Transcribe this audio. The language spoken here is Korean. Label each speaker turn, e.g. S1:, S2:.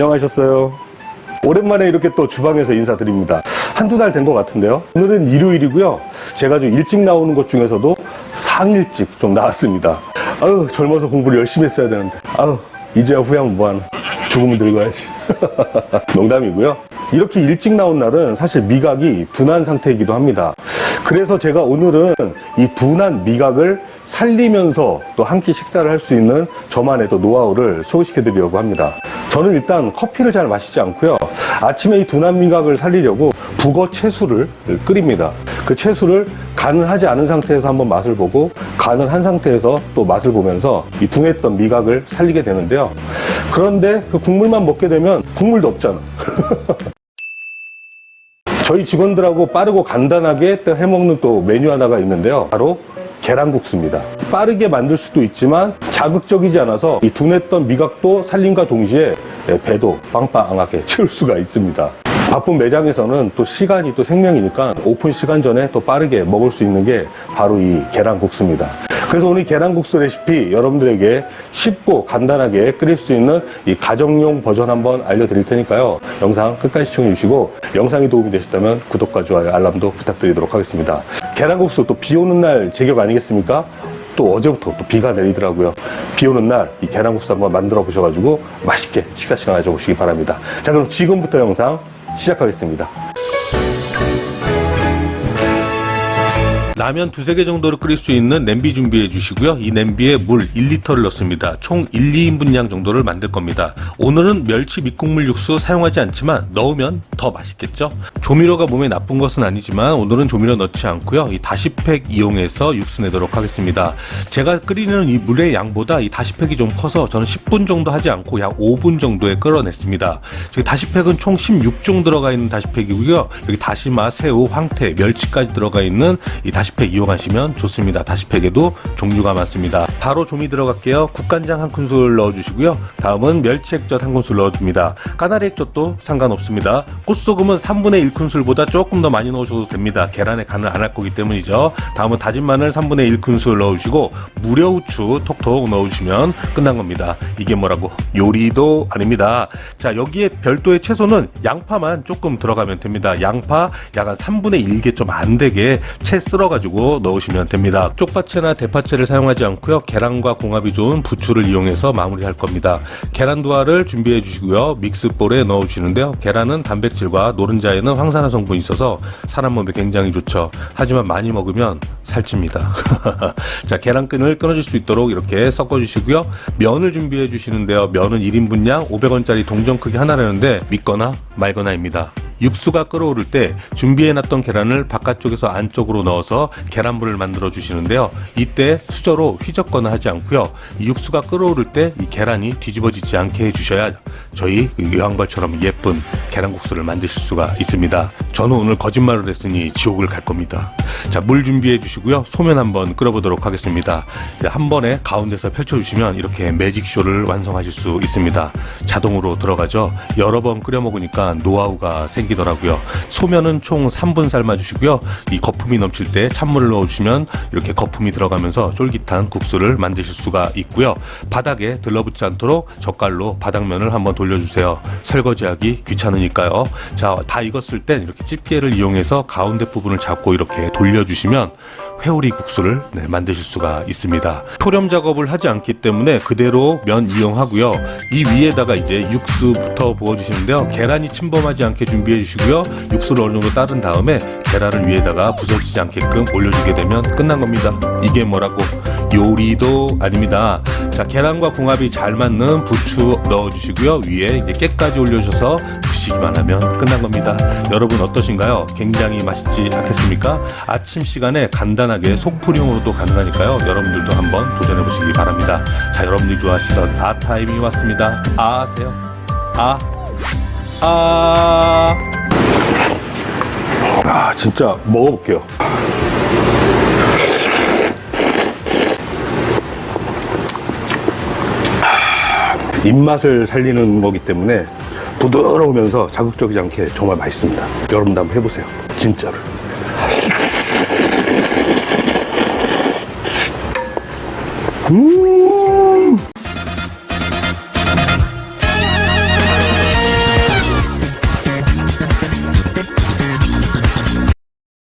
S1: 안녕하셨어요. 오랜만에 이렇게 또 주방에서 인사드립니다. 한두 달 된 것 같은데요. 오늘은 일요일이고요. 제가 좀 일찍 나오는 것 중에서도 상일찍 좀 나왔습니다. 아유, 젊어서 공부를 열심히 했어야 되는데. 아유, 이제야 후회하면 뭐하나. 죽으면 늙어야지. 농담이고요. 이렇게 일찍 나온 날은 사실 미각이 둔한 상태이기도 합니다. 그래서 제가 오늘은 이 둔한 미각을 살리면서 또 한 끼 식사를 할 수 있는 저만의 또 노하우를 소개시켜 드리려고 합니다. 저는 일단 커피를 잘 마시지 않고요. 아침에 이 둔한 미각을 살리려고 북어 채수를 끓입니다. 그 채수를 간을 하지 않은 상태에서 한번 맛을 보고 간을 한 상태에서 또 맛을 보면서 이 둔했던 미각을 살리게 되는데요. 그런데 그 국물만 먹게 되면 국물도 없잖아. 저희 직원들하고 빠르고 간단하게 또 해먹는 또 메뉴 하나가 있는데요. 바로 계란국수입니다. 빠르게 만들 수도 있지만 자극적이지 않아서 이 둔했던 미각도 살림과 동시에 배도 빵빵하게 채울 수가 있습니다. 바쁜 매장에서는 또 시간이 또 생명이니까 오픈 시간 전에 또 빠르게 먹을 수 있는 게 바로 이 계란국수입니다. 그래서 오늘 계란국수 레시피 여러분들에게 쉽고 간단하게 끓일 수 있는 이 가정용 버전 한번 알려드릴 테니까요. 영상 끝까지 시청해 주시고 영상이 도움이 되셨다면 구독과 좋아요, 알람도 부탁드리도록 하겠습니다. 계란국수 또 비 오는 날 제격 아니겠습니까? 또 어제부터 또 비가 내리더라고요. 비 오는 날 이 계란국수 한번 만들어 보셔가지고 맛있게 식사 시간 가져보시기 바랍니다. 자, 그럼 지금부터 영상 시작하겠습니다.
S2: 라면 두세 개 정도를 끓일 수 있는 냄비 준비해 주시고요. 이 냄비에 물 1리터를 넣습니다. 총 1, 2인분량 정도를 만들 겁니다. 오늘은 멸치 밑국물 육수 사용하지 않지만 넣으면 더 맛있겠죠? 조미료가 몸에 나쁜 것은 아니지만 오늘은 조미료 넣지 않고요. 이 다시팩 이용해서 육수 내도록 하겠습니다. 제가 끓이는 이 물의 양보다 이 다시팩이 좀 커서 저는 10분 정도 하지 않고 약 5분 정도에 끓여냈습니다. 다시팩은 총 16종 들어가 있는 다시팩이고요. 여기 다시마, 새우, 황태, 멸치까지 들어가 있는 이 다시팩 이용하시면 좋습니다. 다시팩에도 종류가 많습니다. 바로 조미 들어갈게요. 국간장 한 큰술 넣어주시고요. 다음은 멸치 액젓 한 큰술 넣어줍니다. 까나리 액젓도 상관없습니다. 꽃소금은 3분의 1 큰술보다 조금 더 많이 넣으셔도 됩니다. 계란에 간을 안 할 거기 때문이죠. 다음은 다진 마늘 3분의 1 큰술 넣어주시고 무려후추 톡톡 넣어주시면 끝난 겁니다. 이게 뭐라고? 요리도 아닙니다. 자, 여기에 별도의 채소는 양파만 조금 들어가면 됩니다. 양파 약간 3분의 1개 좀 안 되게 채 썰어가지고 넣으시면 됩니다. 쪽파채나 대파채를 사용하지 않고요. 계란과 궁합이 좋은 부추를 이용해서 마무리할 겁니다. 계란 두 알을 준비해 주시고요. 믹스볼에 넣어 주시는데요. 계란은 단백질과 노른자에는 황산화 성분이 있어서 사람 몸에 굉장히 좋죠. 하지만 많이 먹으면 살찝니다. 자, 계란끈을 끊어줄 수 있도록 이렇게 섞어 주시고요. 면을 준비해 주시는데요. 면은 1인분량 500원짜리 동전 크기 하나라는데 믿거나 말거나입니다. 육수가 끓어오를 때 준비해놨던 계란을 바깥쪽에서 안쪽으로 넣어서 계란물을 만들어 주시는데요. 이때 수저로 휘젓거나 하지 않고요. 이 육수가 끓어오를 때 이 계란이 뒤집어지지 않게 해주셔야 저희 여왕벌처럼 예쁜 계란국수를 만드실 수가 있습니다. 저는 오늘 거짓말을 했으니 지옥을 갈 겁니다. 자, 물 준비해 주시고요. 소면 한번 끓여보도록 하겠습니다. 한 번에 가운데서 펼쳐주시면 이렇게 매직쇼를 완성하실 수 있습니다. 자동으로 들어가죠. 여러 번 끓여 먹으니까 노하우가 생기더라고요. 소면은 총 3분 삶아주시고요. 이 거품이 넘칠 때 찬물을 넣어주시면 이렇게 거품이 들어가면서 쫄깃한 국수를 만드실 수가 있고요. 바닥에 들러붙지 않도록 젓갈로 바닥면을 한번 돌려주세요. 설거지하기 귀찮으니까요. 자, 다 익었을 땐 이렇게 집게를 이용해서 가운데 부분을 잡고 이렇게 돌려주시면 회오리 국수를 만드실 수가 있습니다. 표렴 작업을 하지 않기 때문에 그대로 면 이용하고요. 이 위에다가 이제 육수부터 부어주시는데요. 계란이 침범하지 않게 준비해 주시고요. 육수를 어느 정도 따른 다음에 계란을 위에다가 부서지지 않게끔 올려주게 되면 끝난 겁니다. 이게 뭐라고? 요리도 아닙니다. 자, 계란과 궁합이 잘 맞는 부추 넣어주시고요. 위에 이제 깨까지 올려주셔서 드시기만 하면 끝난 겁니다. 여러분 어떠신가요? 굉장히 맛있지 않겠습니까? 아침 시간에 간단하게 속풀이용으로도 가능하니까요. 여러분들도 한번 도전해보시기 바랍니다. 자, 여러분들이 좋아하시던 아타임이 왔습니다. 아세요?
S1: 진짜 먹어볼게요. 입맛을 살리는 거기 때문에 부드러우면서 자극적이지 않게 정말 맛있습니다. 여러분도 한번 해보세요. 진짜로.